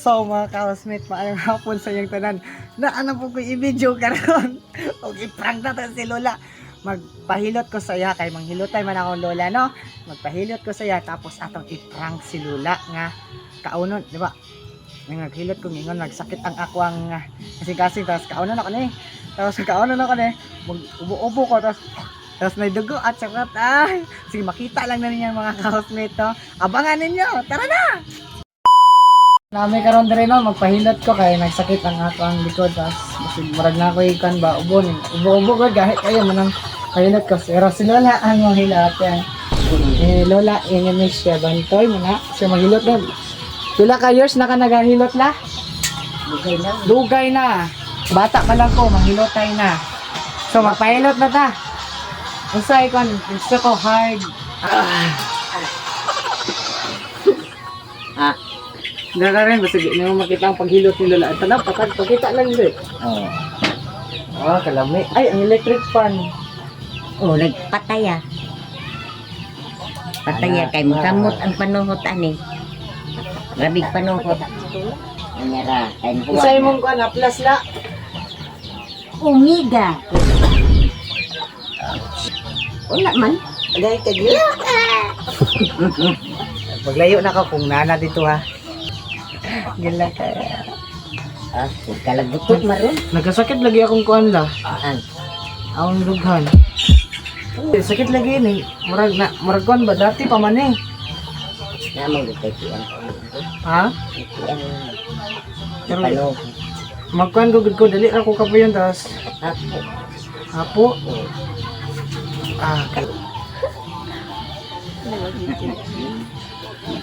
So mga ka-housemate, maayong hapon sa iyong tanan. Naana po ko i-video karon. O i-prank na to si Lola. Magpahilot ko sa iya kay manghilotay man akong lola, no? Magpahilot ko sa iya tapos atong i-prank si Lola nga kaunon, di ba? Naghilot ko ngingon nagsakit ang akwang kasing-kasing tapos kaunon ako ni. Tapos kaunon ako ni. Ubo-ubo ko tapos may dugo at sakit. Ay, sige makita lang na ninyo mga ka-housemate, no? Abangan ninyo. Tara na. Nami karon dire no, magpahilot ko kay nagsakit ang ato ang likod tas murag na ako ikan ba ubo ko gahit kayo manang pahilot ko pero si Lola ang mahilot yan. Lola ingin ni siya bantoy mo na siya maghilot na. Pila ka years na ka nagahilot la? Dugay na. Bata pa lang ko manghilotay na. So magpahilot na ta. Unsay kon gusto ko hard. Dara rin, basta di mo makita ang paghilot ni Lola. Tanaw, pakita lang dito. Oo. Kalami. Ay, ang electric fan. Oh, nagpataya. Pataya kay mukamot ang panuhot ani. Grabig panuhot. Anyara kay Usay mong kuan, plus la. Omega. Wala man. Alay ka dito. Maglayo na ka kung nana dito ha. Gila ka. Kalagutot maron. Nagkasakit lagi akong kuan la. Akong dughan. Sakit lagi ni. Murag kuan ba dati pa man eh. Namang gutay Ha? Pero magkuan gugud ko dali ra ko kapuyon tas. Apo.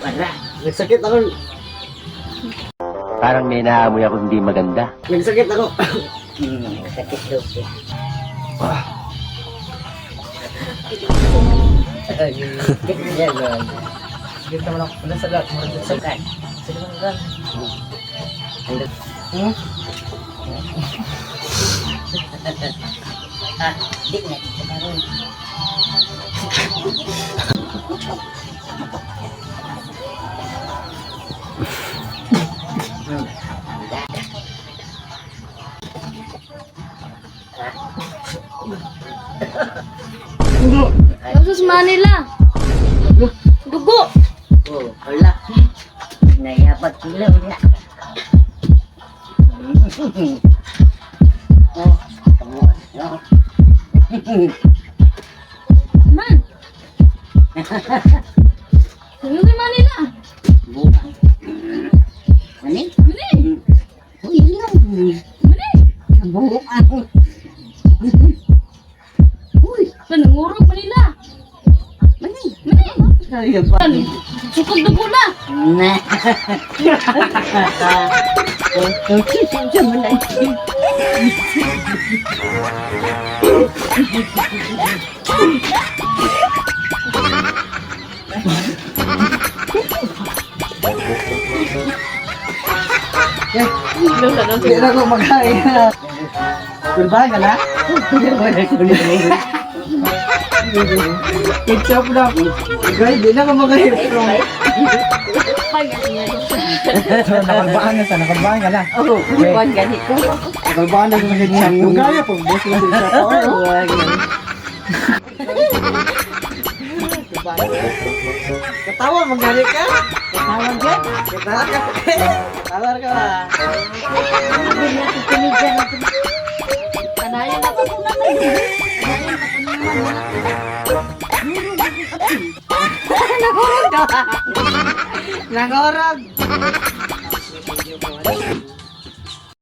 para Nagsakit ako. Parang may naamoy ako hindi maganda. Nagsakit ako. sakit daw siya. Dito naman ako pala sa lahat. Murag sa Sakat. Sige lang lang. Di na dito karon. Sus Manila. Dugo. Oh, wala. Nayapat sila wala. Oh, kamu. Man. Sus Manila. Mani? Mani. Uy, lang. Mani. Buhok ako. Uy, Panangurog Manila. mani. Mani. Ay, ba? Pan. Sukog dugo na. Na. Sa manay. Hindi na ako magkain. Kulbahan ka na? Ketchup lang. Guys, di na ako magkain. Nakalbahan na sa, nakalbahan ka na. Oh, kuwan ganito. Nakalbahan na sa ganyan. Magkaya po, boss lang din sa Katawa, magdali ka? Tawag yan. Katawa ka. Tawar ka ba? Sabi niya, tutunig dyan. Kanayan na ko na Nagorog!